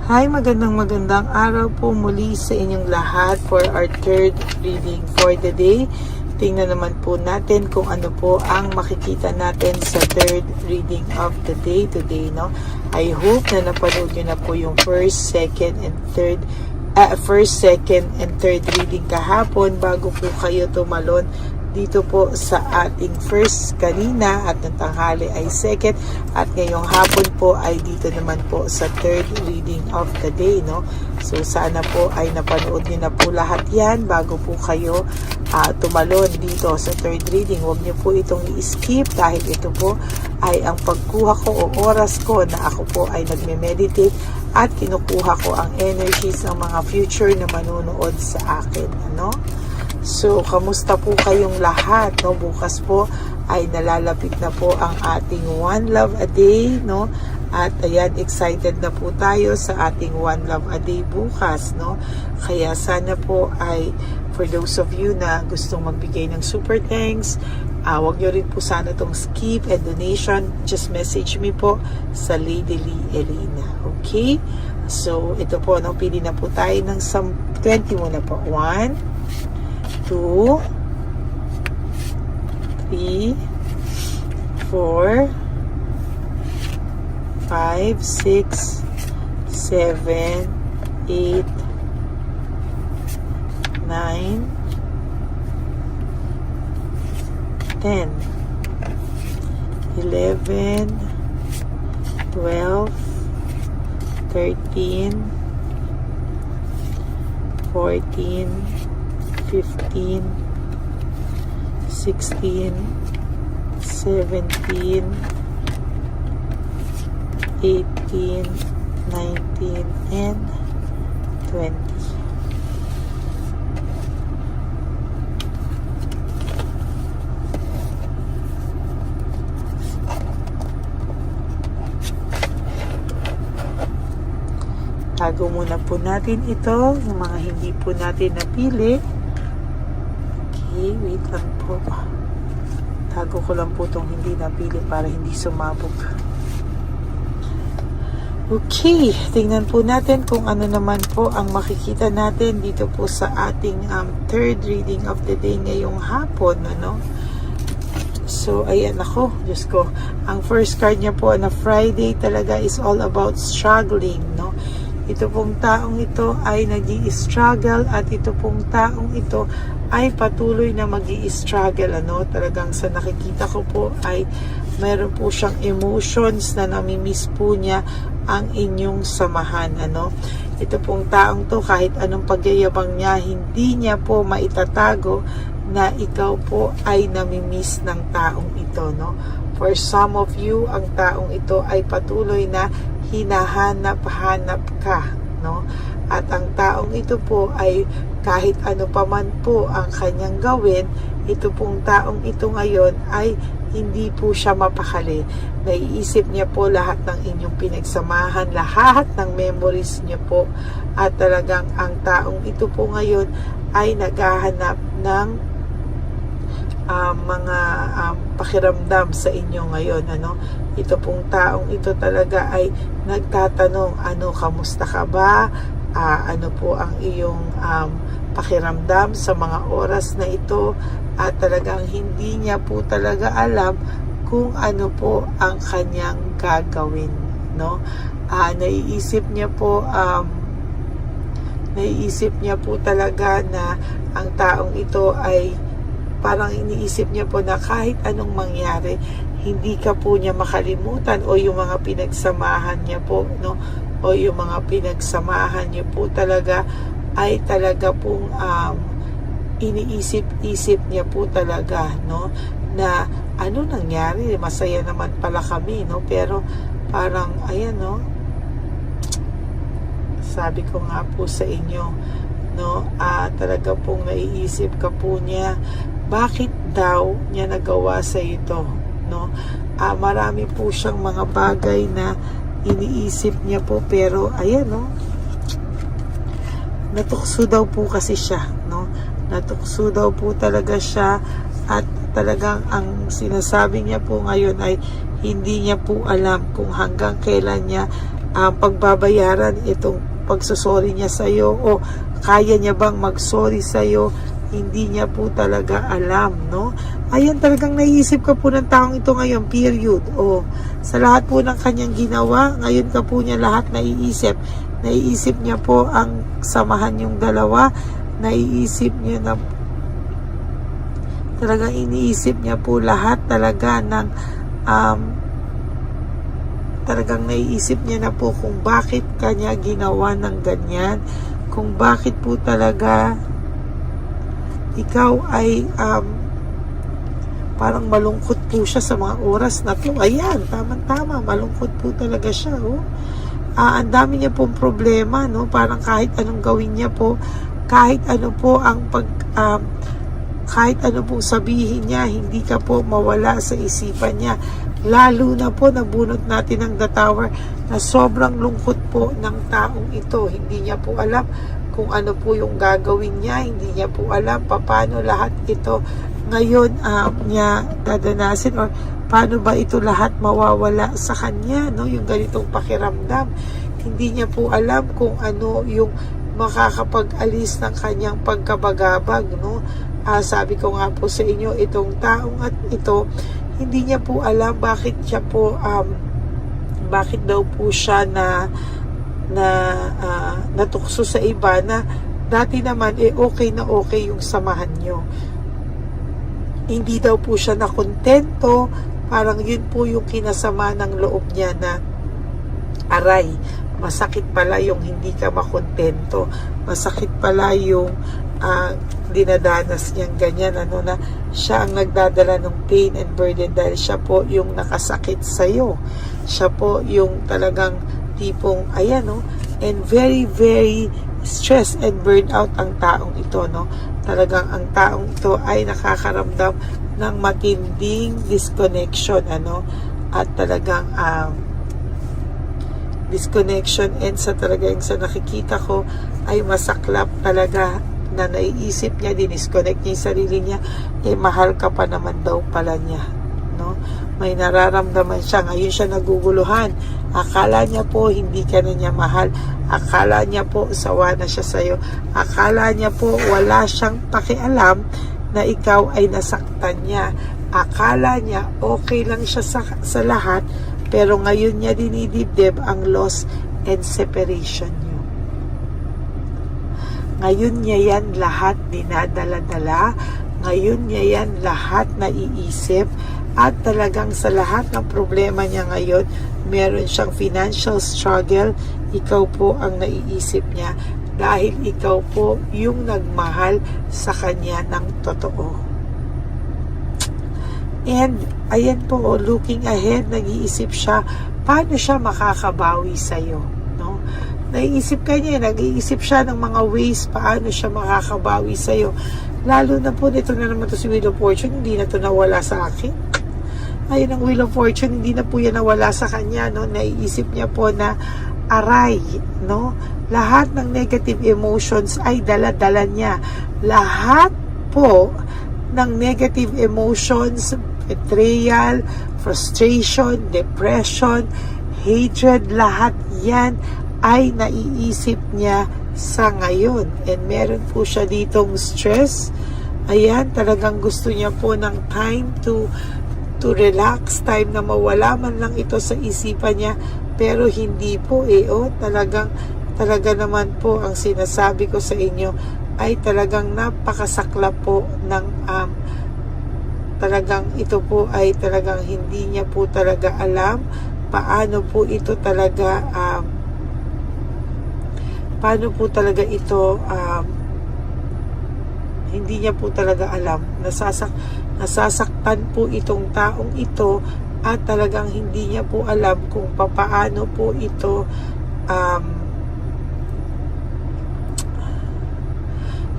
Hi, magandang araw po muli sa inyong lahat for our third reading for the day. Tingnan naman po natin kung ano po ang makikita natin sa third reading of the day today, no? I hope na napanood nyo na po yung first, second, and third reading kahapon bago po kayo tumalon dito po sa ating first kanina at ng tanghali ay second at ngayong hapon po ay dito naman po sa third reading of the day, no? So sana po ay napanood niyo na po lahat yan bago po kayo tumalon dito sa third reading. Huwag niyo po itong i-skip dahil ito po ay ang pagkuha ko o oras ko na ako po ay nagme-meditate at kinukuha ko ang energies ng mga future na manunood sa akin, ano? So, kamusta po kayong lahat, no? Bukas po ay nalalapit na po ang ating One Love a Day, no? At ayan, excited na po tayo sa ating One Love a Day bukas, no? Kaya sana po ay for those of you na gustong magbigay ng super thanks, wag nyo rin po sana itong skip and donation. Just message me po sa Lady Lee Elena. Okay? So, ito po, no? Pili na po tayo ng 20 muna po. 1, 2, 3, 4, 5, 6, 7, 8, 9, 10, 11, 12, 13, 14, 15, 16, 17, 18, 19, and 20. Tago muna po natin ito, yung mga hindi po natin napili. Okay, wait lang po. Tago ko lang po itong hindi napili para hindi sumabog. Okay, tingnan po natin kung ano naman po ang makikita natin dito po sa ating third reading of the day ngayong hapon, ano? So, ayan ako, Diyos ko. Ang first card niya po na Friday talaga is all about struggling, no? Ito pong taong ito ay nag-i-struggle at ito pong taong ito ay patuloy na mag-i-struggle, ano? Talagang sa nakikita ko po ay mayroon po siyang emotions na namimiss po niya ang inyong samahan, ano? Ito pong taong to kahit anong pagyayabang niya, hindi niya po maitatago na ikaw po ay namimiss ng taong ito, no? For some of you, ang taong ito ay patuloy na hinahanap-hanap ka, no? At ang taong ito po ay kahit ano pa man po ang kanyang gawin, ito pong taong ito ngayon ay hindi po siya mapakali. Naiisip niya po lahat ng inyong pinagsamahan, lahat ng memories niya po. At talagang ang taong ito po ngayon ay naghahanap ng mga pakiramdam sa inyo ngayon, ano? Ito pong taong ito talaga ay nagtatanong, ano, kamusta ka ba? Ano po ang iyong pakiramdam sa mga oras na ito? At talagang hindi niya po talaga alam kung ano po ang kanyang gagawin, no? Naiisip niya po talaga na ang taong ito ay parang iniisip niya po na kahit anong mangyari, hindi ka po niya makalimutan o yung mga pinagsamahan niya po, no? O yung mga pinagsamahan niya po talaga ay talaga pong iniisip-isip niya po talaga, no? Na ano nangyari, masaya naman pala kami, no? Pero parang, ayan, no? Sabi ko nga po sa inyo, no? Talaga pong naiisip ka po niya, bakit daw niya nagawa sa ito, no? Marami po siyang mga bagay na iniisip niya po, pero ayan, no? Natukso daw po kasi siya, no? Natukso daw po talaga siya at talagang ang sinasabi niya po ngayon ay hindi niya po alam kung hanggang kailan niya pagbabayaran itong pagsusori niya sa'yo, o kaya niya bang mag-sorry sa'yo. Hindi niya po talaga alam, no? Ayan, talagang naiisip ka po ng taong ito ngayon, period. O, sa lahat po ng kanyang ginawa, ngayon ka po niya lahat naiisip. Naiisip niya po ang samahan yung dalawa. Naiisip niya na, talagang iniisip niya po lahat talaga ng, talagang naiisip niya na po kung bakit kanya ginawa ng ganyan. Kung bakit po talaga ikaw ay parang malungkot po siya sa mga oras na to. Ayan, tama-tama, malungkot po talaga siya. Oh. Ang dami niya pong problema, no? Parang kahit anong gawin niya po, kahit ano po ang kahit ano pong sabihin niya, hindi ka po mawala sa isipan niya. Lalo na po nabunot natin ang The Tower na sobrang lungkot po ng taong ito. Hindi niya po alam kung ano po yung gagawin niya, hindi niya po alam paano lahat ito ngayon niya dadanasin, or paano ba ito lahat mawawala sa kanya, no? Yung ganitong pakiramdam, hindi niya po alam kung ano yung makakapag-alis ng kanyang pagkabagabag, no? Sabi ko nga po sa inyo, itong taong at ito, hindi niya po alam bakit siya po bakit daw po siya natukso sa iba na dati naman okay na okay yung samahan nyo. Hindi daw po siya nakontento, parang yun po yung kinasama ng loob niya na aray, masakit pala yung hindi ka makontento, masakit pala yung dinadanas niyang ganyan, ano, na siya ang nagdadala ng pain and burden dahil siya po yung nakasakit sa'yo, siya po yung talagang tipong, ayan, no, and very, very stressed and burned out ang taong ito, no. Talagang ang taong ito ay nakakaramdam ng matinding disconnection, ano, at talagang disconnection, and sa talagang sa nakikita ko ay masaklap talaga na naiisip niya, dinisconnect niya yung sarili niya, mahal ka pa naman daw pala niya, no. May nararamdaman siya, ngayon siya naguguluhan. Akala niya po hindi ka na niya mahal. Akala niya po sawa na siya sa'yo. Akala niya po wala siyang pakialam na ikaw ay nasaktan niya. Akala niya okay lang siya sa lahat, pero ngayon niya dinidibdib ang loss and separation niyo. Ngayon niya yan lahat dinadala-dala. Ngayon niya yan lahat naiisip. At talagang sa lahat ng problema niya ngayon, meron siyang financial struggle. Ikaw po ang naiisip niya dahil ikaw po yung nagmahal sa kanya ng totoo. And ayan po, looking ahead, nag-iisip siya paano siya makakabawi sa'yo, no? Naiisip ka niya, nag-iisip siya ng mga ways paano siya makakabawi sa'yo. Lalo na po, dito na naman to si Wheel of Fortune, hindi na to nawala sa akin. Ayun ang Wheel of Fortune, hindi na po yan nawala sa kanya, no? Naiisip niya po na aray, no? Lahat ng negative emotions ay dala-dala niya. Lahat po ng negative emotions, betrayal, frustration, depression, hatred, lahat yan ay naiisip niya sa ngayon. And meron po siya ditong stress. Ayan, talagang gusto niya po ng time to relax, time na mawala man lang ito sa isipan niya, pero hindi po talaga naman po ang sinasabi ko sa inyo ay talagang napakasaklap po ng talagang ito po ay talagang hindi niya po talaga alam paano po ito talaga hindi niya po talaga alam. Nasasaktan po itong taong ito at talagang hindi niya po alam kung paano po ito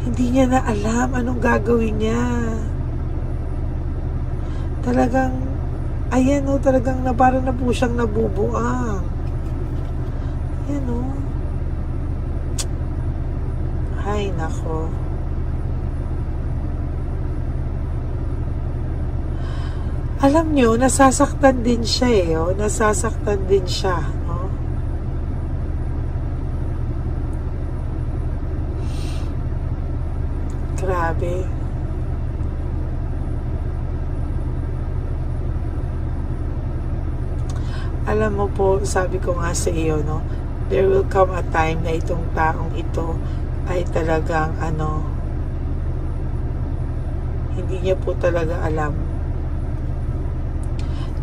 hindi niya na alam anong gagawin niya. Talagang ayan, talagang parang na po siyang nabubuang. Ayan, ay nako. Alam nyo, nasasaktan din siya nasasaktan din siya, no? grabe. Alam mo po, sabi ko nga sa iyo, no, there will come a time na itong taong ito ay talagang hindi niya po talaga alam.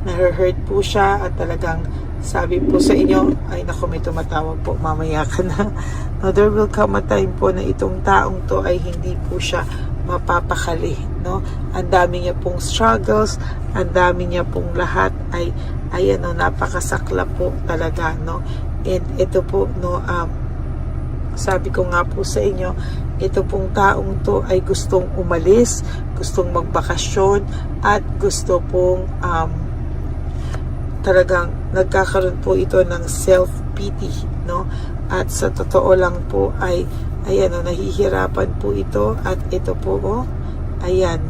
Na-hurt po siya at talagang sabi po sa inyo, ay naku, may tumatawag po, mamaya ka na. No, there will come a time po na itong taong to ay hindi po siya mapapakali, no? Ang dami niya pong struggles, ang dami niya pong lahat ay ayan, no, napakasakla po talaga, no? And ito po, no, sabi ko nga po sa inyo, ito pong taong to ay gustong umalis, gustong magbakasyon, at gusto pong talagang nagkakaroon po ito ng self-pity, no? At sa totoo lang po ay ayan, no, nahihirapan po ito, at ito po, ayan,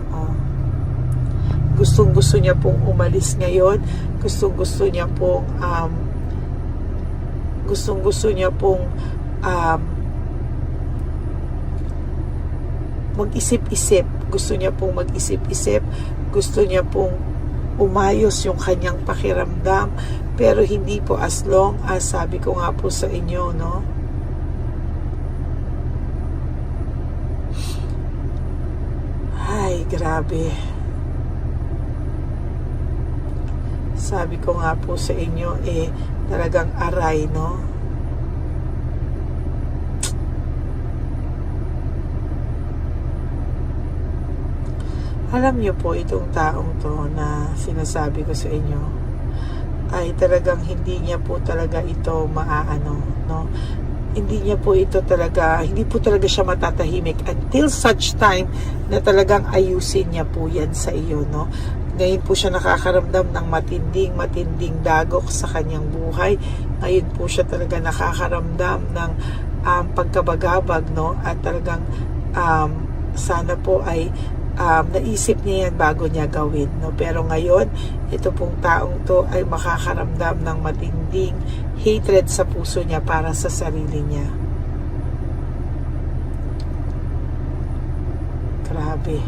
gustong-gusto niya pong umalis ngayon, gustong-gusto niya pong mag-isip-isip, gusto niya pong mag-isip-isip, gusto niya pong umayos yung kanyang pakiramdam, pero hindi po as long as sabi ko nga po sa inyo, no? Ay, grabe. Sabi ko nga po sa inyo, talagang aray, no? Alam niyo po, itong taong to na sinasabi ko sa inyo ay talagang hindi niya po talaga ito maaano, no? Hindi po talaga siya matatahimik until such time na talagang ayusin niya po yan sa iyo, no? Ngayon po siya nakakaramdam ng matinding dagok sa kanyang buhay. Ngayon po siya talaga nakakaramdam ng pagkabagabag, no? At talagang sana po ay naisip niya yan bago niya gawin, no? Pero ngayon, ito pong taong to ay makakaramdam ng matinding hatred sa puso niya para sa sarili niya. Grabe.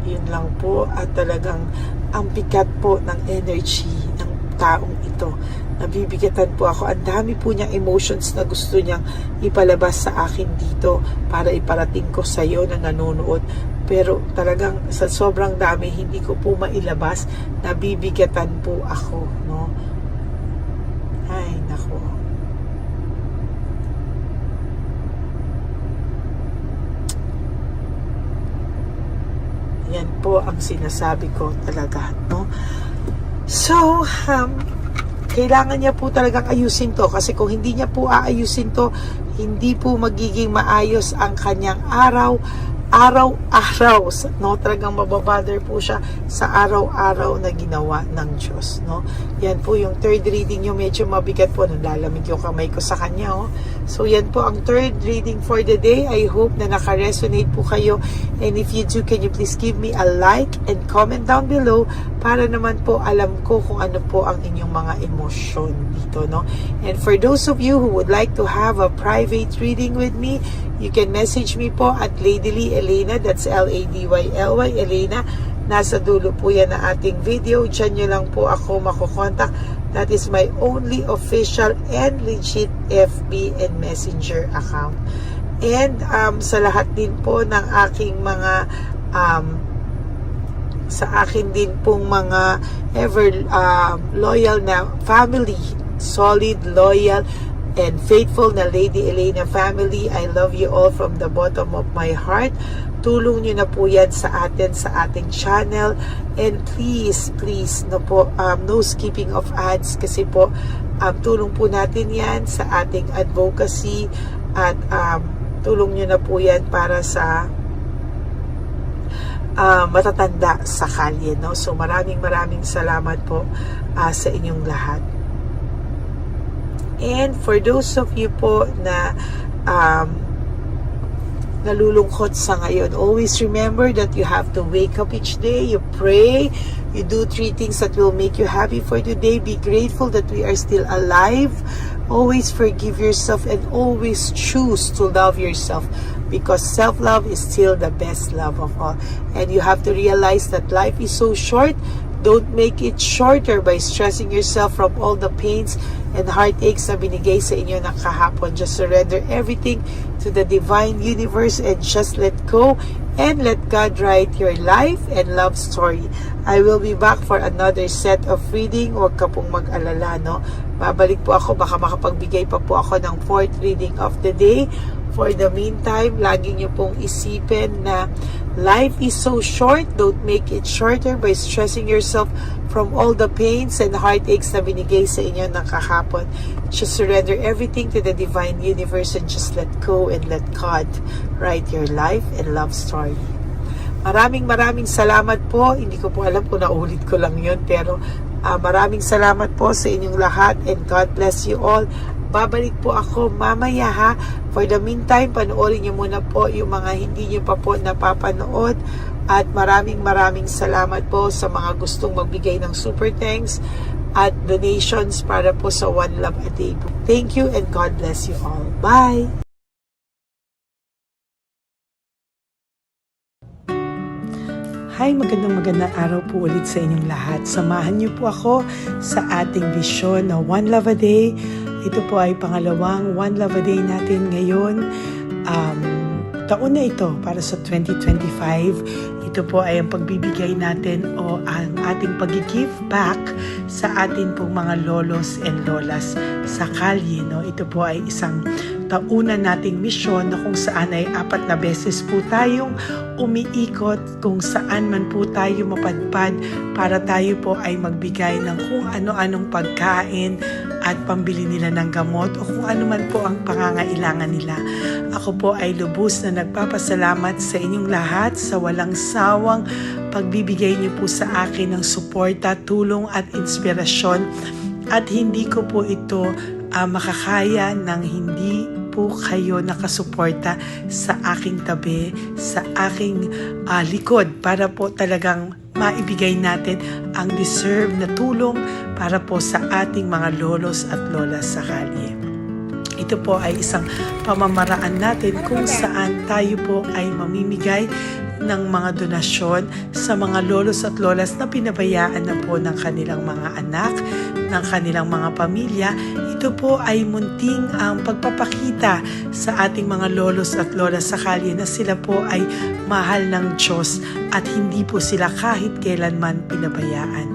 Yun lang po, at talagang ang bigat po ng energy ng taong ito. Nabibigatan po ako. Ang dami po niyang emotions na gusto niyang ipalabas sa akin dito para iparating ko sa iyo na nanonood. Pero talagang sa sobrang dami, hindi ko po mailabas. Nabibigatan po ako, no? Ay, nako. Yan po ang sinasabi ko talaga, no? So, kailangan niya po talagang ayusin to, kasi kung hindi niya po aayusin to, hindi po magiging maayos ang kanyang araw-araw, no? Talagang mababother po siya sa araw-araw na ginawa ng Diyos, no? Yan po yung third reading nyo, medyo mabigat po, nalalamig yung kamay ko sa kanya, oh. So yan po ang third reading for the day. I hope na naka-resonate po kayo, and if you do, can you please give me a like and comment down below para naman po alam ko kung ano po ang inyong mga emosyon dito, no? And for those of you who would like to have a private reading with me, you can message me po at Ladyly Elena, that's Ladyly Elena. Nasa dulo po yan na ating video. Diyan nyo lang po ako makukontak. That is my only official and legit FB and Messenger account. And sa lahat din po ng aking mga sa akin din pong mga ever loyal na family, solid, loyal, and faithful na Lady Elena family, I love you all from the bottom of my heart. Tulong nyo na po yan sa atin, sa ating channel, and please, no po, no skipping of ads, kasi po tulong po natin yan sa ating advocacy, at tulong nyo na po yan para sa matatanda sa kalye, no? So maraming salamat po sa inyong lahat. And for those of you po na nalulungkot sa ngayon. Always remember that you have to wake up each day, you pray, you do 3 things that will make you happy for today. Be grateful that we are still alive. Always forgive yourself and always choose to love yourself, because self-love is still the best love of all. And you have to realize that life is so short. Don't make it shorter by stressing yourself from all the pains and heartaches na binigay sa inyo ng kahapon. Just surrender everything to the divine universe and just let go and let God write your life and love story. I will be back for another set of reading. Huwag ka pong mag-alala, no? Babalik po ako, baka makapagbigay pa po ako ng 4th reading of the day. For the meantime, lagi niyo pong isipin na life is so short. Don't make it shorter by stressing yourself from all the pains and heartaches na binigay sa inyo ng kahapon. Just surrender everything to the divine universe and just let go and let God write your life and love story. Maraming salamat po. Hindi ko po alam kung naulit ko lang yun, pero maraming salamat po sa inyong lahat and God bless you all. Babalik po ako mamaya, ha. For the meantime, panoorin niyo muna po yung mga hindi niyo pa po napapanood. At maraming salamat po sa mga gustong magbigay ng super thanks at donations para po sa One Love a Day. Thank you and God bless you all. Bye! Hi, magandang araw po ulit sa inyong lahat. Samahan niyo po ako sa ating vision na One Love a Day. Ito po ay pangalawang One Love a Day natin ngayon. Taon na ito para sa 2025. Ito po ay ang pagbibigay natin o ang ating pag-give back sa atin pong mga lolos and lolas sa kalye. No? Ito po ay isang taunan nating misyon na kung saan ay 4 na beses po tayong umiikot kung saan man po tayo mapadpad para tayo po ay magbigay ng kung ano-anong pagkain at pambili nila ng gamot o kung ano man po ang pangangailangan nila. Ako po ay lubos na nagpapasalamat sa inyong lahat sa walang sawang pagbibigay niyo po sa akin ng suporta, tulong at inspirasyon, at hindi ko po ito makakaya ng hindi po kayo nakasuporta sa aking tabi, sa aking likod para po talagang maibigay natin ang deserve na tulong para po sa ating mga lolos at lolas sa kalye. Ito po ay isang pamamaraan natin kung saan tayo po ay mamimigay ng mga donasyon sa mga lolos at lolas na pinabayaan na po ng kanilang mga anak, ng kanilang mga pamilya. Ito po ay munting ang pagpapakita sa ating mga lolos at lolas sa kalye na sila po ay mahal ng Diyos at hindi po sila kahit kailanman pinabayaan.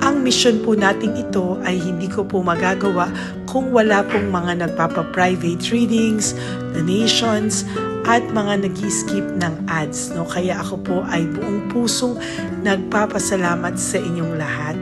Ang mission po natin ito ay hindi ko po magagawa kung wala pong mga nagpapa-private readings, donations, at mga nag-skip ng ads. No? Kaya ako po ay buong pusong nagpapasalamat sa inyong lahat.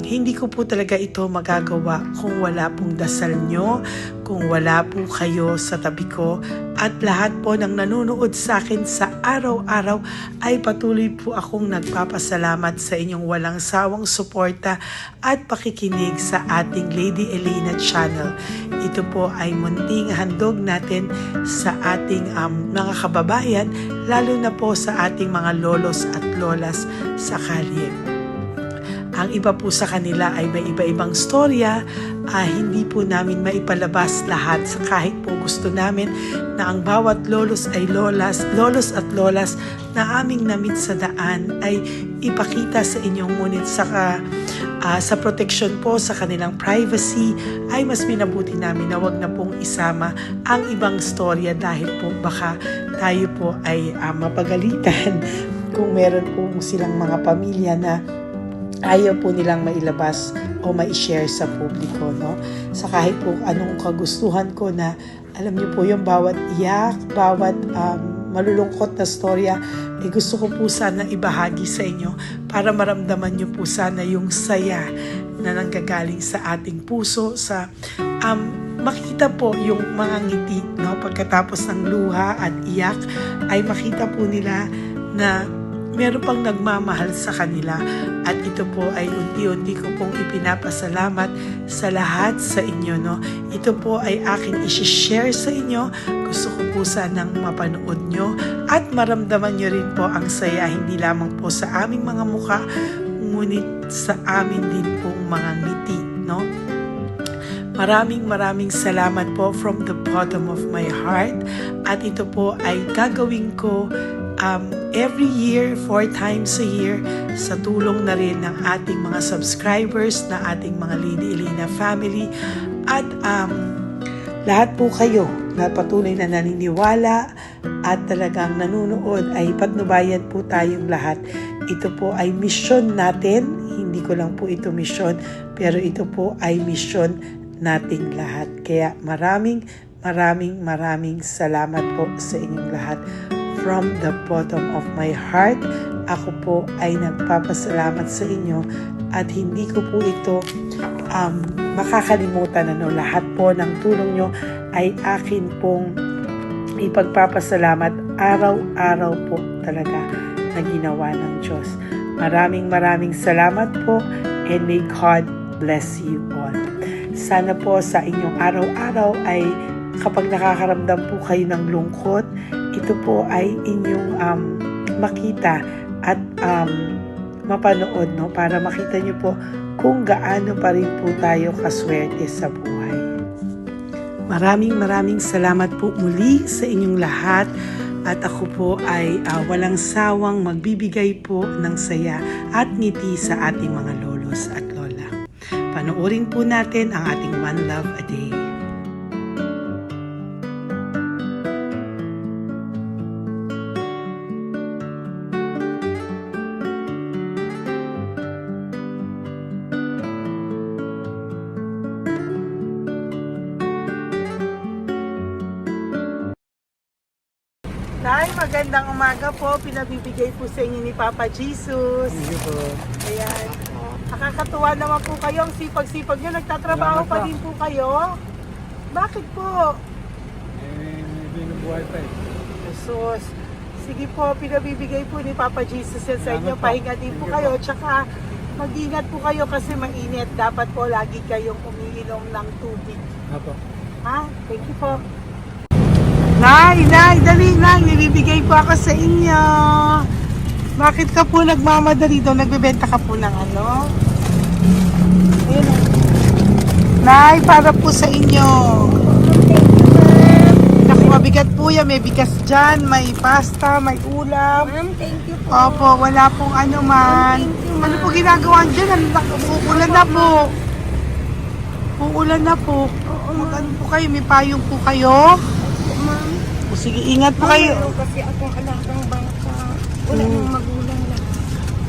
Hindi ko po talaga ito magagawa kung wala pong dasal nyo, kung wala po kayo sa tabi ko, at lahat po ng nanonood sa akin sa araw-araw ay patuloy po akong nagpapasalamat sa inyong walang sawang suporta at pakikinig sa ating Lady Elena channel. Ito po ay munting handog natin sa ating mga kababayan, lalo na po sa ating mga lolos at lolas sa kalye. Ang iba po sa kanila ay may iba-ibang storya, hindi po namin maipalabas lahat sa kahit po gusto namin na ang bawat lolos ay lolos at lolas na aming namit sa daan ay ipakita sa inyo, ngunit sa protection po sa kanilang privacy ay mas minabuti namin na wag na pong isama ang ibang storya dahil po baka tayo po ay mapagalitan kung meron po silang mga pamilya na ayaw po nilang mailabas o ma-share sa publiko, no? Sa kahit po anong kagustuhan ko na, alam niyo po yung bawat iyak, bawat malulungkot na storya, gusto ko po sana ibahagi sa inyo para maramdaman niyo po sana yung saya na nanggagaling sa ating puso, sa makita po yung mga ngiti, no? Pagkatapos ng luha at iyak ay makita po nila na meron pang nagmamahal sa kanila. At ito po ay unti-unti ko pong ipinapasalamat sa lahat sa inyo. No? Ito po ay aking isi-share sa inyo. Gusto ko po sanang mapanood nyo at maramdaman nyo rin po ang saya, hindi lamang po sa aming mga muka, ngunit sa amin din pong mga ngiti. No? Maraming salamat po from the bottom of my heart. At ito po ay gagawin ko every year, 4 times a year, sa tulong na rin ng ating mga subscribers, na ating mga Lady Elena family. At lahat po kayo na patuloy na naniniwala at talagang nanonood, ay patnubayan po tayong lahat. Ito po ay mission natin. Hindi ko lang po ito mission, pero ito po ay mission nating lahat. Kaya maraming salamat po sa inyong lahat. From the bottom of my heart, ako po ay nagpapasalamat sa inyo at hindi ko po ito makakalimutan. Lahat po ng tulong nyo ay akin pong ipagpapasalamat araw-araw po talaga na ginawa ng Diyos. Maraming salamat po, and may God bless you all. Sana po sa inyong araw-araw ay kapag nakakaramdam po kayo ng lungkot, ito po ay inyong makita at mapanood, no? Para makita nyo po kung gaano pa rin po tayo kaswerte sa buhay. Maraming salamat po muli sa inyong lahat. At ako po ay walang sawang magbibigay po ng saya at ngiti sa ating mga lolos at lola. Panoorin po natin ang ating One Love a Day. Nay, magandang umaga po. Pinabibigay po sa inyo ni Papa Jesus. Hindi po. Ayan. Nakakatuwa naman po kayo. Ang sipag-sipag nyo. Nagtatrabaho pa din po kayo. Bakit po? Hindi na buhay pa eh. Jesus. Sige po, pinabibigay po ni Papa Jesus yan sa inyo. Pahinga din po kayo. Tsaka mag-ingat po kayo kasi mainit. Dapat po lagi kayong umiinom ng tubig. Apo. Ha? Thank you po. Nay, dali Nay, nilibigay po ako sa inyo. Bakit ka po nagmamadali daw? Nagbebenta ka po ng ano? Ayun. Nay, para po sa inyo. Naku, mabigat po yan. May bigas dyan, may pasta, may ulam. Ma'am, thank you po. Opo, wala pong ano man. Ano po ginagawa dyan? Uulan na po. Uulan na po. Mag-ano po kayo? May payong po kayo? Ma'am, O sige, ingat po kayo. meron kasi akong alagang bangka. Wala nang magulang na.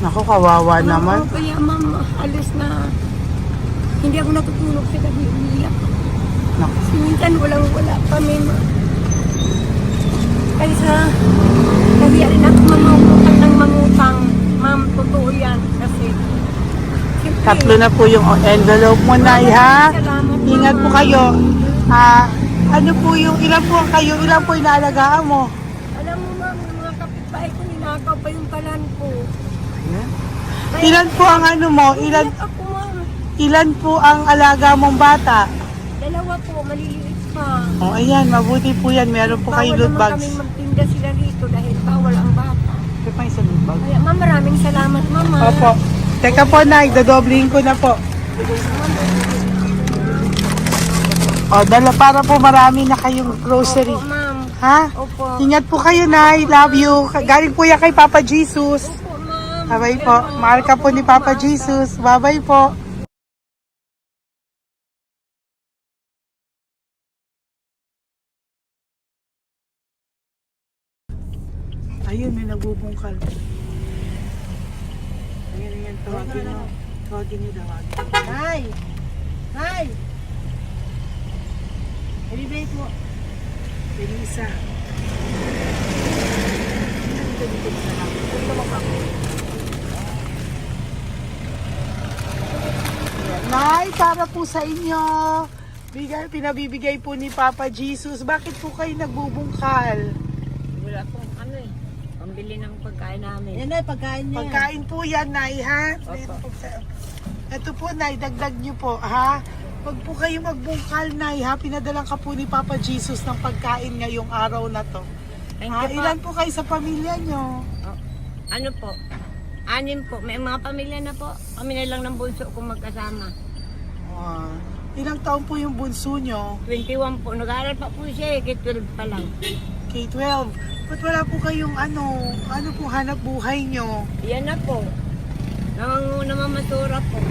Naku, kawawa naman. Oo, kaya ma'am, alis na. Hindi ako natutulog sa gabi, umiyak. Naku. Kasi minsan wala kami. Kaysa, kaya rin ako mangutang. Ma'am, totoo yan. Kasi, siyempre, Tatlo na po yung envelope mo, Nay, ha? salamat, Ingat po ma'am. kayo. Ano po yung, ilan po kayo, ilan po inaalagaan mo? Alam mo ma'am, yung mga kapitbahay ko, ninakaw pa yung kalan ko. Kaya, Ilan po ang ano mo? umiyak ako ma'am. Ilan po ang alaga mong bata? Dalawa po, maliliit pa. O, ayan, mabuti po yan. Meron po kayo loot Bawal naman bags. kaming magtinda sila rito dahil bawal ang bata. Ito pa isang loot bag. Kaya ma'am, maraming salamat mama. Opo. Teka po, Nay, dodoblihin ko na po. O, dala para po marami na kayong grocery. Opo ma'am. Ha? Opo. Ingat po kayo, Nay. Love you. Galing po yan kay Papa Jesus. Opo ma'am. Bye-bye po. Mahal ka po ni Papa Jesus. Bye-bye po. Ayun, may nagbubungkal. Ayan, tawagin mo. Tawagin niyo, tawagin. Hi! Hi! Elevate mo. Elisa. Nay, para po sa inyo. Pinabibigay po ni Papa Jesus. Bakit po kayo nagbubungkal? Wala pong ano eh. pambili ng pagkain namin. Yan na, pagkain niya. Pagkain po yan, Nay, ha? Ito po, Nay, dagdag nyo po, ha? Huwag po kayo magbungkal, Nay, ha? Pinadalang ka po ni Papa Jesus ng pagkain ngayong araw na to. Thank you po. Ilan po kayo sa pamilya nyo? Oh, ano po? 6 po. May mga pamilya na po. Kami na lang ng bunso kung magkasama. Ilang taon po yung bunso nyo? 21 po. Nag-aaral pa po siya eh. K-12 pa lang. K-12. Ba't wala po kayong ano po hanap buhay nyo? Yan na po. Namamasura po.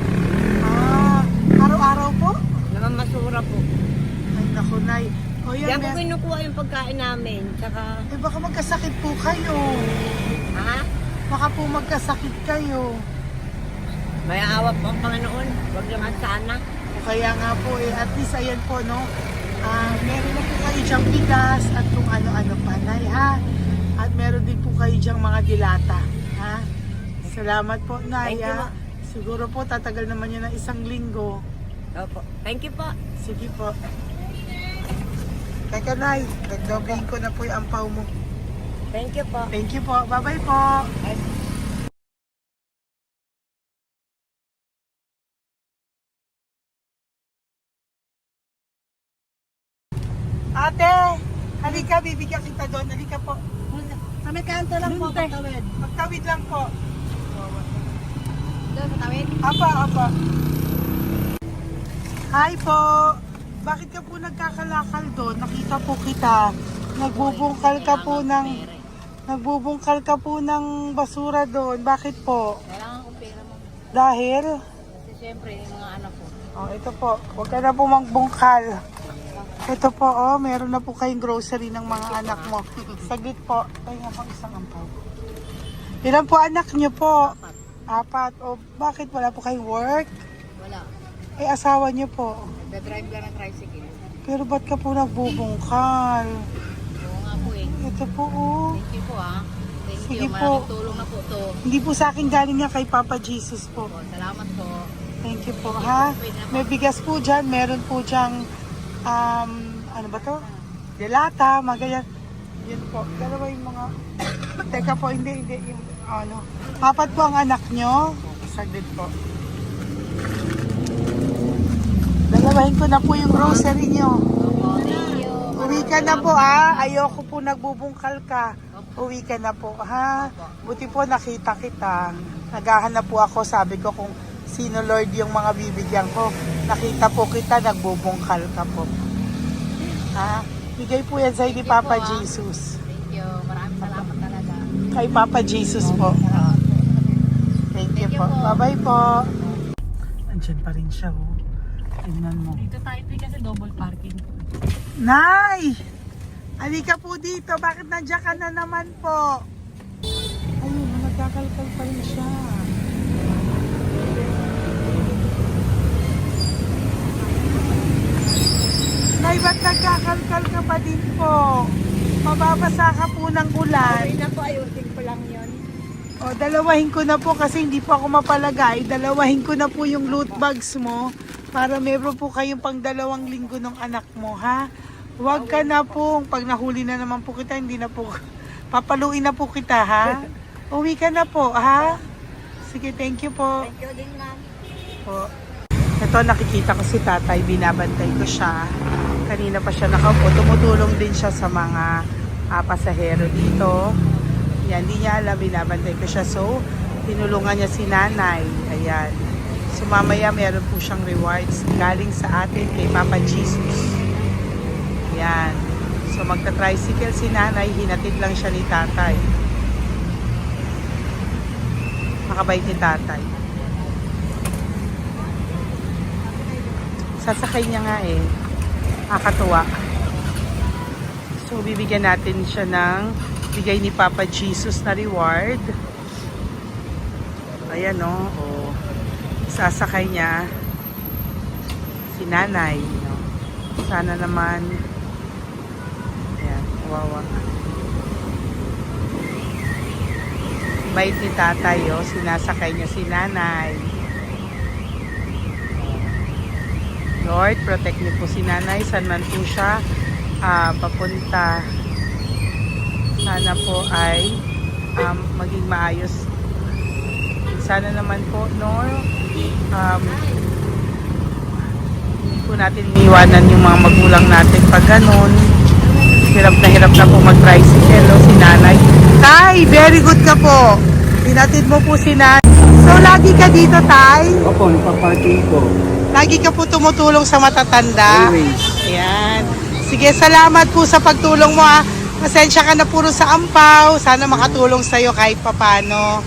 Araw-araw po? Namamasura po. Ay, naku, Nay. O yan, Yan po kinukuha yung pagkain namin. Tsaka, baka magkasakit po kayo. ha? Baka po magkasakit kayo. May awa po ang Panginoon. Huwag naman sana. O kaya nga po, at least ayan po, no? Meron na po kayo diyang bigas at kung ano-ano pa, Nay, ha? At meron din po kayo diyang mga dilata, ha? Salamat po, Nay, Thank you, ha? ma. Siguro po, tatagal naman yun ng 1 linggo. Opo. Thank you po. Sige po. Teka, Nay, nagdobling ko na po yung ampaw mo. Thank you po. Thank you po. Bye-bye po. Ate, halika, bibigyan kita doon. Halika po. Sa may kanto lang po, patawid. Magtawid lang po. Doon, patawid? Apa. Hi po. Bakit ka po nagkakalakal doon? Nakita po kita. Nagbubungkal ka po ng basura doon. Bakit po? Kailangan ko pera mo. Dahil? Kasi siyempre, yung mga anak ko. Oh, ito po. Huwag ka na po magbungkal. Ito po, oh, meron na po kayong grocery ng mga anak mo. Saglit po. Ay, nga pang isang ampaw. Ilan po anak niyo po? 4. O, bakit wala po kayong work? Wala. Eh, asawa niyo po. Nagda-drive lang ng tricycle. Pero ba't ka po nagbubungkal? Oo nga po eh. Ito po, oh. Thank you po ah. Thank Sige you. po. Malaking tulong na po to. Hindi po sa akin galing yan kay Papa Jesus po. Po, salamat po. Thank you po, ha? May bigas po dyan. Meron po dyang, ano ba to? Delata, mga ganyan. Yun po. Dalawa yung mga... Teka po, hindi. Yung, 4 po ang anak nyo. Saglit po. Dalawahin ko na po yung grocery nyo. Opo, thank you. Uwi ka na po, ha? Ayoko po nagbubungkal ka. Uwi ka na po, ha? Buti po nakita kita. Naghahanap po ako, sabi ko kung sino Lord yung mga bibigyan ko. Nakita po kita, nagbubungkal ka po. Ha? Bigay po yan sa'yo ni Papa Jesus. Thank you. Maraming salamat talaga. Kay Papa Jesus po. Thank you po. Bye-bye po. Andiyan pa rin siya, oh. Tingnan mo. Dito tayo kasi double parking. Nay! Halika po dito. Bakit nandiyan ka na naman po? Ayun, nagkakalkal pa rin siya. Nay, ba't nagkakalkal ka pa din po? Mababasa ka po ng ulan. Ay na po, ayusin ko lang yun. O, dalawahin ko na po kasi hindi po ako mapalagay. Dalawahin ko na po yung loot bags mo para meron po kayong pang 2 linggo ng anak mo, ha? Huwag ka na po. Pag nahuli na naman po kita, hindi na po, papaluin na po kita, ha? Uwi ka na po, ha? Sige, thank you po. Thank you din, ma'am. Po. Ito, nakikita ko si tatay, binabantay ko siya. Kanina pa siya nakaupo. Tumutulong din siya sa mga pasahero dito. Yan, hindi niya alam, binabantay ko siya. So, tinulungan niya si nanay. Ayan. So, mamaya meron po siyang rewards galing sa atin kay Papa Jesus. Ayan. So, magta-tricycle si nanay. Hinatid lang siya ni tatay. Makabait ni tatay. Sasakay niya nga eh. Nakakatuwa. So, bibigyan natin siya ng bigay ni Papa Jesus na reward. Ayan o. Oh. Sasakay niya si nanay. No? Sana naman. Ayan. Wawa. Bait ni tatay o. Sinasakay niya si nanay. Lord, protect niyo po si nanay. Saan man po siya papunta. Sana po ay maging maayos. Sana naman po, no, hindi po natin iniwanan yung mga magulang natin pag ganun. Hirap na po mag-tricycle, no, si nanay. Tay, very good ka po. Tinatid mo po si nanay. So, lagi ka dito, Tay? Opo, nagpa-parking ko. Lagi ka po tumutulong sa matatanda. Always. Ayan. Sige, salamat po sa pagtulong mo, ha. Pasensya ka na puro sa ampaw. Sana makatulong sa'yo kahit papano.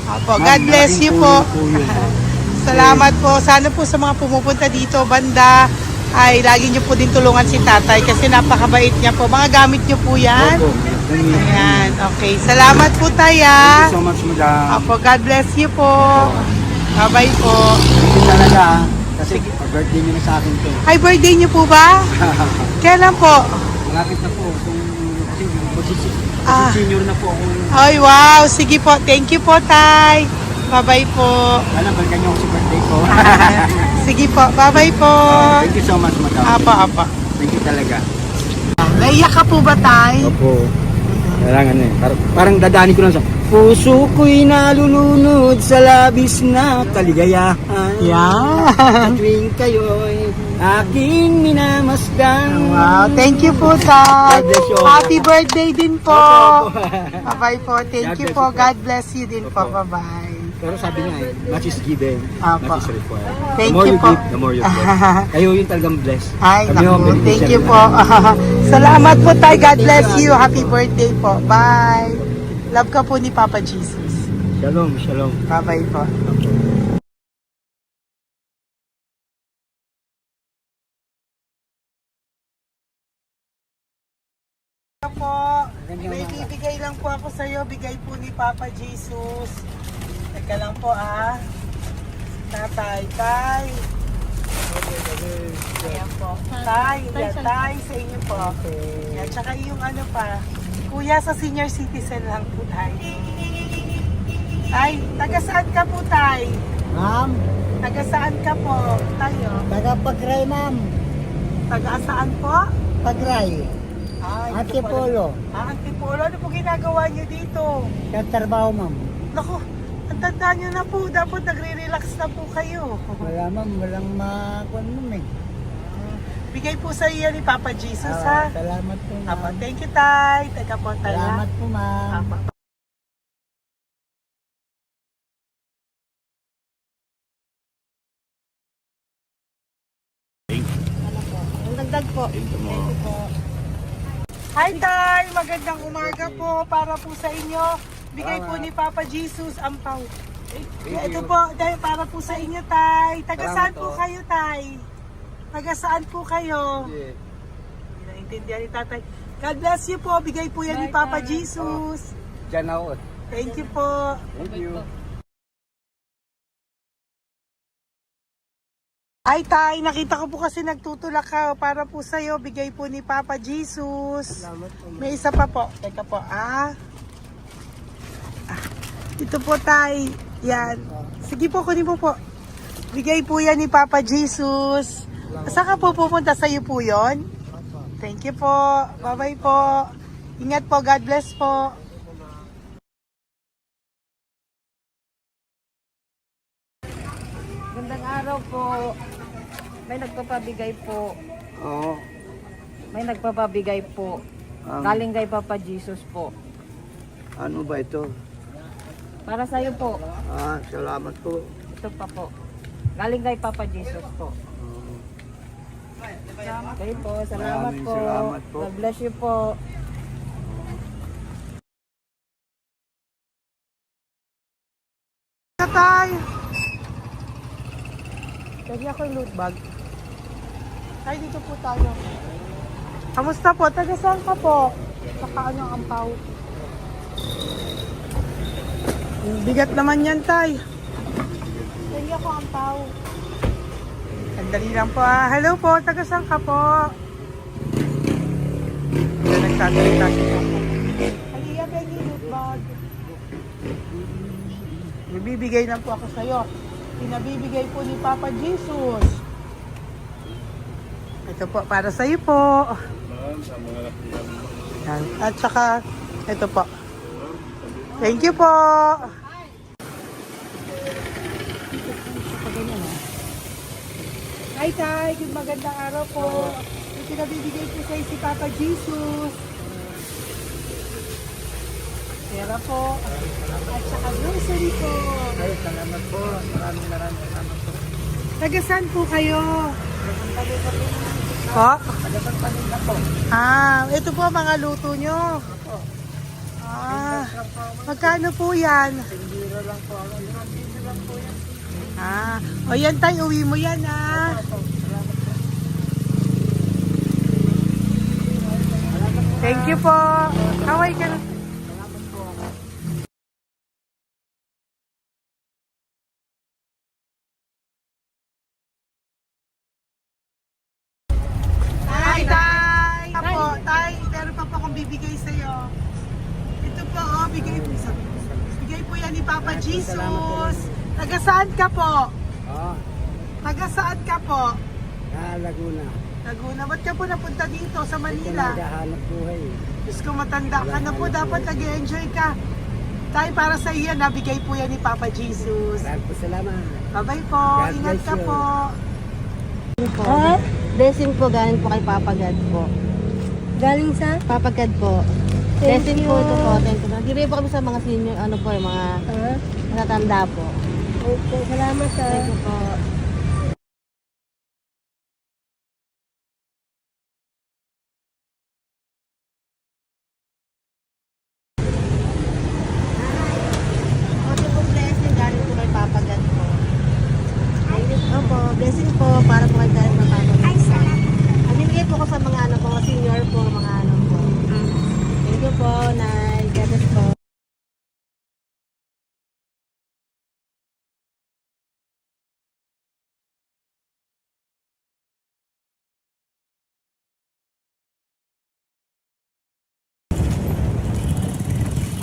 Opo, God bless you po. Salamat po. Sana po sa mga pumupunta dito, banda, ay lagi niyo po din tulungan si tatay kasi napakabait niya po. Mga gamit niyo po yan. Opo. Ayan, okay. Salamat po, Tay, ha. Thank you so much, madam. Opo, God bless you po. Bye-bye po. Thank you talaga. Kasi birthday niyo na sa akin to. Ay, birthday niyo po ba? Kailan po? Malapit na po. Kasi Ah. senior na po ako. Ay, wow. Sige po. Thank you po, Tay. Bye-bye po. Alam, balikan niyo ako sa birthday ko. Sige po. Bye-bye po. Thank you so much, madam. Apa. Thank you talaga. Naiyak ka po ba, Tay? Opo. Kailangan eh. Parang dadaanin ko lang sa puso ko'y nalulunod sa labis na kaligayahan. Yeah. Sa tuwing kayo'y aking minamasdan. Wow. Thank you po, Tay. God bless you. Happy birthday din po. Opo. Bye-bye po. Thank God you bless po. you po. God bless you din po. Opo. Bye-bye. Pero sabi nga eh, much is given, Apo. much is required. Thank the more you you po. give, the more you get. Kayo yung talagang blessed. Ay, Kami yung naku. Thank beneficiary you na. po. Salamat po, Tay. God bless you. Happy birthday po. Bye. Love ka po ni Papa Jesus. Shalom, shalom. Bye-bye po. Po, may bibigay lang po ako sa iyo, bigay po ni Papa Jesus. Teka lang po, Tatay, Tay. Ayan po. Tay, yan, Tay, sa inyo po. Yan, tsaka yung ano pa, Kuya sa senior citizen lang po, Tay. Tay, taga saan ka po, Tay? Ma'am, Taga saan ka po, tayo? taga-Pagray, ma'am. Taga saan po? Pagray. Ay, Antipolo. Antipolo, ano po ginagawa niyo dito? Nagtrabaho, ma'am. Naku, ang tanda niyo na po, dapat nagre-relax na po kayo. Wala, ma'am. Walang makuha, ma'am eh. Bigay po sa iyo ni Papa Jesus, ha? Salamat po, ma'am. Apa, thank you, Tay. Taga po, Tay, ha? Salamat po, ma'am. Apa. Dagdag po. Hi, Tay! Magandang umaga po para po sa inyo. Bigay po ni Papa Jesus ang pau. Ito po, dahil para po sa inyo, Tay. Taga saan po kayo, Tay? Taga saan po kayo? Hindi naintindihan ni Tatay. God bless you po. Bigay po yan ni Papa Jesus. Diyan ako. Thank you po. Thank you. Ay, Tay, nakita ko po kasi nagtutulak ka para po sa'yo. Bigay po ni Papa Jesus. Salamat po, ma'am. May isa pa po. Teka po, Ito po, Tay. Yan. Sige po, kunin mo po. Bigay po yan ni Papa Jesus. Saan ka po pupunta? Sa'yo po yon? Thank you po. Bye-bye po. Ingat po. God bless po. Gandang araw po. May nagpapabigay po. Oo. May nagpapabigay po. Galing kay Papa Jesus po. Ano ba ito? Para sa iyo po. Salamat po. Ito pa po. Galing kay Papa Jesus po. Okay po. Salamat Maraming po. salamat po. God bless you po. Tay! Lagi ako yung loot bag. Tay, dito po tayo. Kamusta po? Taga saan ka po? Saka ano ang ampaw? Bigat naman yan, Tay. Lagi ako ampaw. Sandali lang po, Hello po, taga saan ka po? Hindi na nagsasalita si Papa. Halika, Benny, loot bag. Bibigay lang po ako sa'yo. Pinabibigay po ni Papa Jesus. Ito po, para sa'yo po. Yan. At saka, ito po. Thank you po. Hi, Tay. Good magandang araw po. May pinabibigay po sa'yo si Papa Jesus. Pera po. At saka grocery po. Ay, salamat po. Maraming salamat po. Taga saan po kayo? Po? Tagapagpalinda po. Ito po mga luto nyo. Magkano po yan? Biro lang po. Biro lang po yan. O yan tayo, uwi mo yan Thank you po. Kaway ka na. Hi, Tay! Tay, meron pa po akong bibigay sa'yo. Ito po, bigay po yan ni Papa Jesus. Taga saan ka po? Taga saan ka po? Laguna. Laguna. Ba't ka po napunta dito sa Manila? Naghahanap buhay. Diyos ko, matanda ka na po. Dapat nag-enjoy ka. Tay, para sa iyo, nabigay po yan ni Papa Jesus. Maraming po salamat. Bye-bye po. God Ingat bless ka you. po. Blessing po galing po kay Papa God po. Galing sa? Papa God po. Thank Blessing you. po ito po. Thank you. Hindi po kami sa mga senior, yung mga matatanda po. Okay, salamat Thank you po. Ito po blessing galing po kay Papa God po. Opo, blessing po para po kay galing na Papa God. Ay, salamat. Bigay po ko sa mga mga senior po, mga po. Thank you po, Nay. God bless po.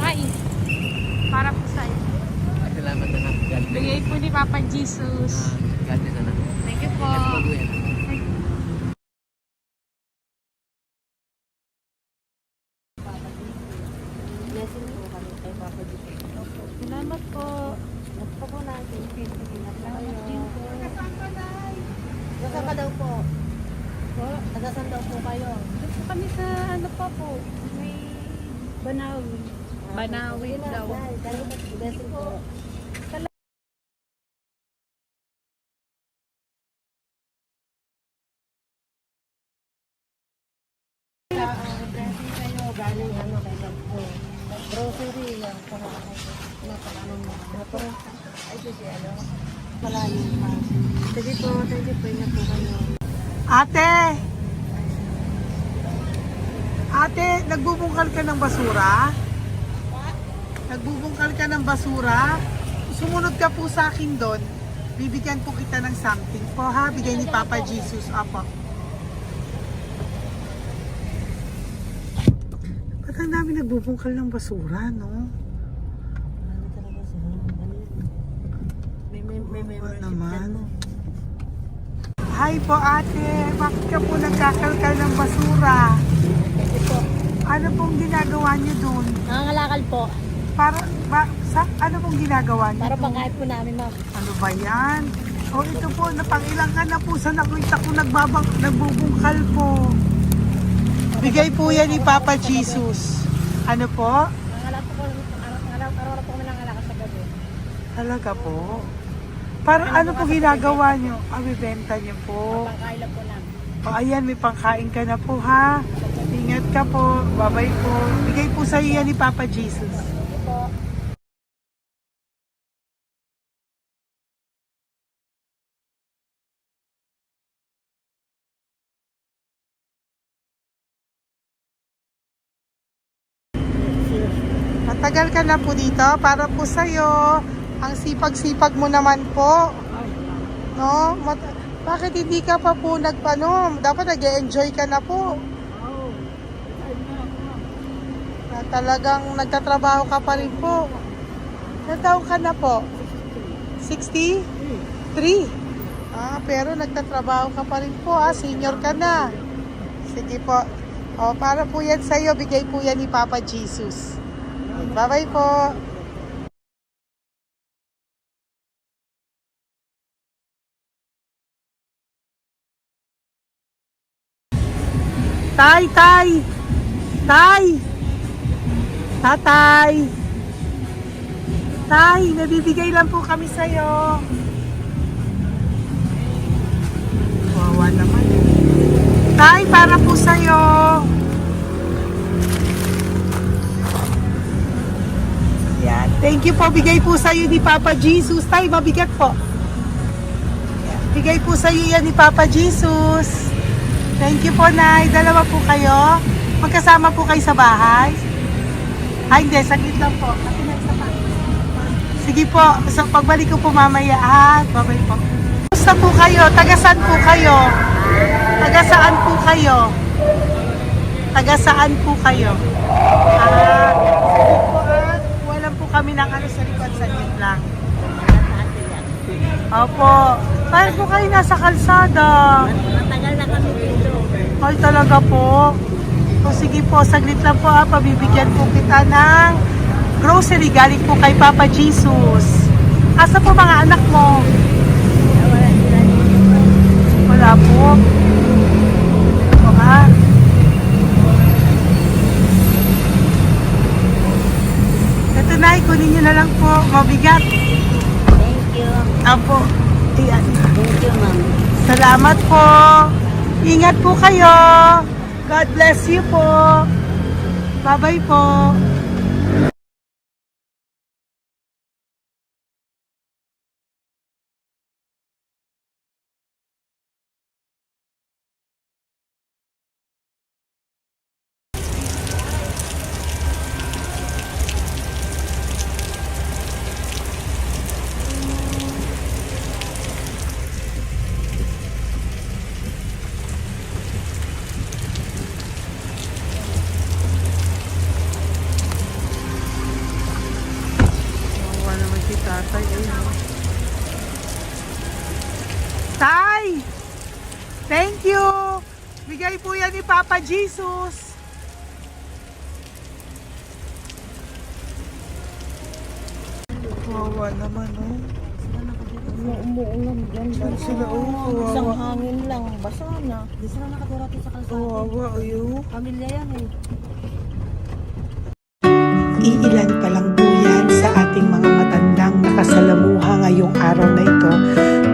Ay, para po sa'yo. Salamat na lang. Bigay po ni Papa Jesus. God bless na. Thank you po. Blessing po kami kay Papa God. Salamat po. Nagpo po natin. Salamat din po. Nasaan ka daw po? Nasaan daw po kayo? Dito kami sa ano pa po. May Banawi. Banawi daw. Blessing po. Blessing kayo. Galing kay God po. Grocery yan. Napakaano mo. Ay, sige, malalim pa. Sige po, thank you po. Ingat po kayo. Ate, nagbubungkal ka ng basura? Nagbubungkal ka ng basura? Sumunod ka po sa akin doon. Bibigyan po kita ng something po ha. Bigay ni Papa Jesus. Apo. Ba't ang dami nagbubungkal ng basura, no? Ano talaga sila? May Ano naman? dyan, no? Hi po ate, bakit ka po nagkakalkal ng basura? Ano pong ginagawa niyo doon? Nangangalakal po. Ano pong ginagawa niyo Para doon? pangkait po namin, ma'am. Ano ba yan? O ito po, napangilang ka na po sa nakita ko nagbubungkal po. Bigay po yan ni Papa Jesus. Ano po? Nangangalakal po araw-araw po kami nangangalakal sa gabi. Talaga po? Para ano po ginagawa niyo? Bibenta niyo po. Pangkain lang po namin. O ayan, may pangkain ka na po ha. Ingat ka po. Bye-bye po. Bigay po sa iyo yan ni Papa Jesus. Po. Matagal ka na po dito para po sa'yo. Ang sipag-sipag mo naman po. No? Bakit hindi ka pa po dapat nag-enjoy ka na po. Na talagang nagtatrabaho ka pa rin po. Ilang taon ka na po? 63? Pero nagtatrabaho ka pa rin po. Senior ka na. Sige po. Para po yan sa'yo, bigay po yan ni Papa Jesus. Bye-bye po. Tay, tay! Tay! Tatay! Tay, nabibigay lang po kami sa'yo. Wawa naman. Tay, para po sa'yo. Yan. Thank you po. Bigay po sa'yo ni Papa Jesus. Tay, mabigat po. Yan. Bigay po sa'yo yan ni Papa Jesus. Thank you po, Nay. Dalawa po kayo. Magkasama po kayo sa bahay. Ay, hindi. Saglit lang po. Kasi na isa pa. Sige po. So, pagbalik ko po mamaya. Babay po. Gusto po kayo? Tagasaan po kayo? Tagasaan po kayo? Tagasaan po kayo? Sige po Walang po kami ng ano sa likod. Saglit lang. Opo. Bakit po kayo nasa kalsada? Matagal na kami dito. Ay, talaga po. O sige po, saglit lang po pabibigyan po kita ng grocery galing po kay Papa Jesus. Asa po mga anak mo? Wala po. O ha? Ito na, kunin nyo na lang po. Mabigat. Thank you. Apo. Ayan. Thank you, ma'am. Salamat po. Ingat po kayo. God bless you po. Bye-bye po. Wala naman si tatay. Tay! Thank you! Bigay po yan ni Papa Jesus. Wawa naman, oh. Umuulan dyan. Saan sila, oh? Isang Wawa. hangin lang. Basa na. Di sila nakatira sa kalsada. Wawa, ayo. Pamilya yan eh. Iilan pa lang po yan sa ating mga matandang nakasalamuha ngayong araw na ito.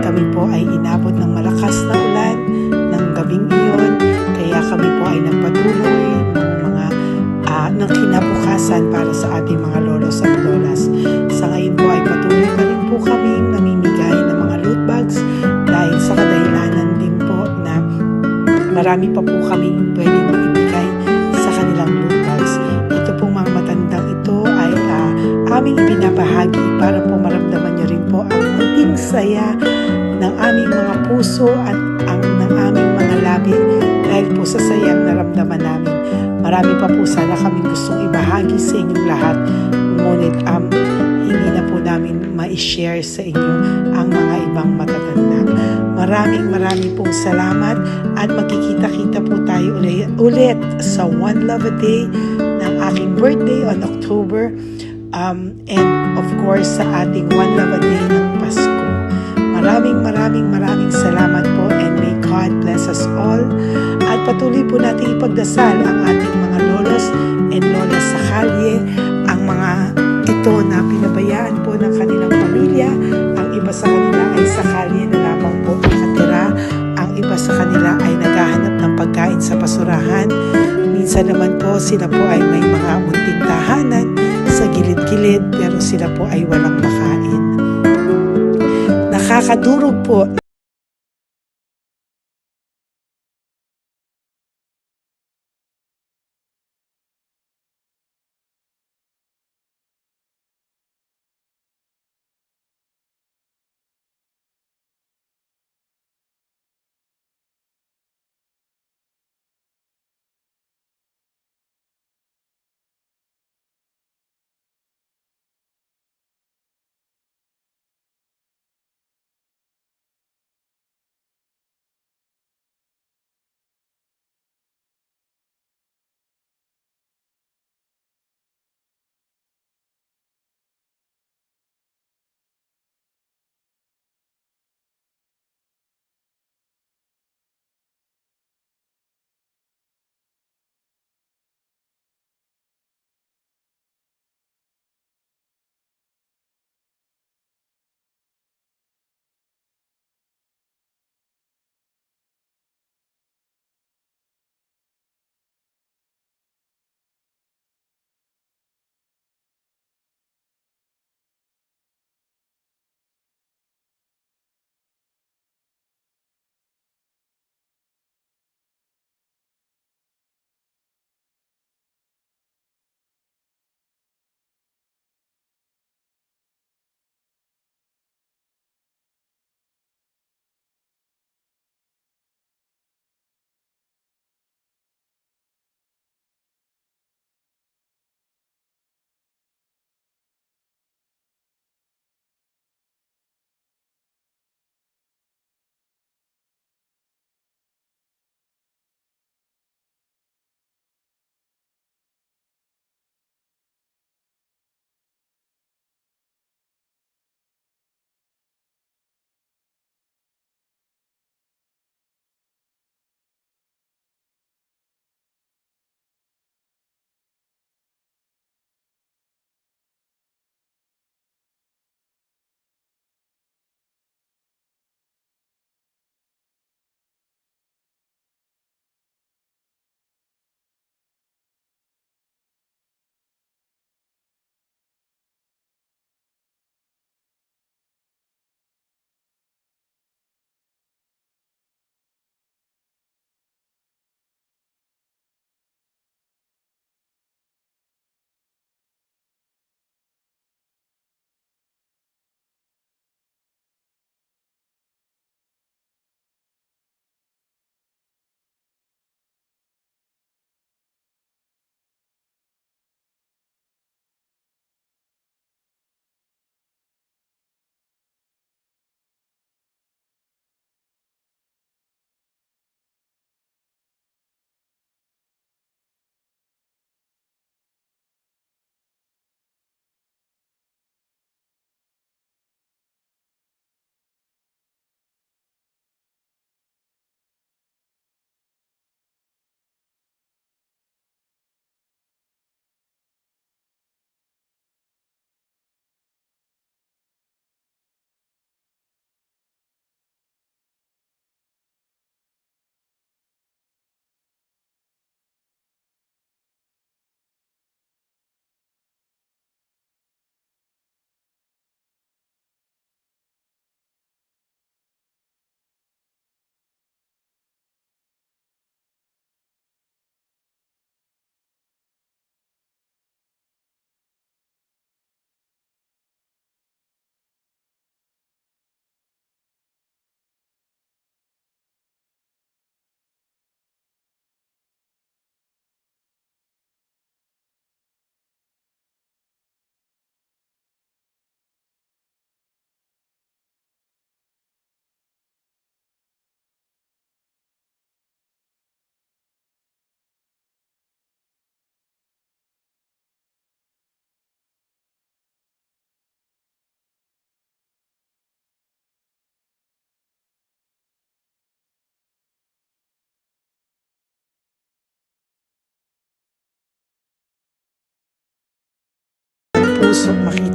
Kami po ay inabot ng malakas na ulan ng gabing iyon. Kaya kami po ay nagpatuloy ng kinabukasan para sa ating mga lolos at lolas. Sa ngayon po ay patuloy pa rin po kaming namimigay ng mga loot bags dahil sa kadahilanan din po na marami pa po kaming pwedeng maibigay sa kanilang loot bags. Ito pong mga matandang ito ay aming ibinabahagi para po maramdaman nyo rin po ang munting saya ng aming mga puso at ng aming mga labi dahil po sa sayang naramdaman namin. Marami pa po sana kaming gustong ibahagi sa inyong lahat, ngunit hindi na po namin ma-share sa inyo ang mga ibang matatanda. Maraming pong salamat at magkikita-kita po tayo ulit sa One Love a Day ng aking birthday on October and of course sa ating One Love a Day ng Pasko. Maraming salamat po and may God bless us all. At patuloy po natin ipagdasal ang ating mga lolos and lolas sa kalye, ang mga ito na pinabayaan po ng kanilang pamilya. Ang iba sa kanila ay sa kalye na lamang po nakatira. Ang iba sa kanila ay naghahanap ng pagkain sa basurahan. Minsan naman po sila po ay may mga munting tahanan sa gilid-gilid pero sila po ay walang makain. Nakakadurog po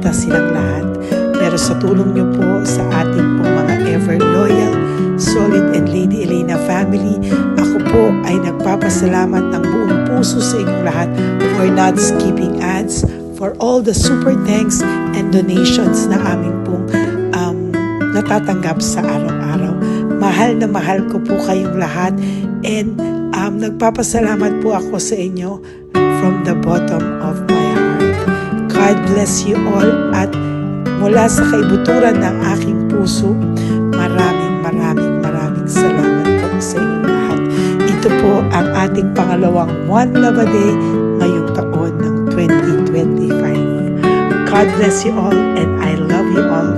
ligtas silang lahat. Pero sa tulong niyo po sa ating pong mga ever loyal, solid and Lady Elena family, ako po ay nagpapasalamat ng buong puso sa inyong lahat for not skipping ads, for all the super thanks and donations na aming pong natatanggap sa araw-araw. Mahal na mahal ko po kayong lahat, and nagpapasalamat po ako sa inyo from the bottom of my heart. God bless you all, at mula sa kaibuturan ng aking puso, maraming salamat po sa inyong lahat. Ito po ang ating pangalawang One Love a Day ngayong taon ng 2025. God bless you all, and I love you all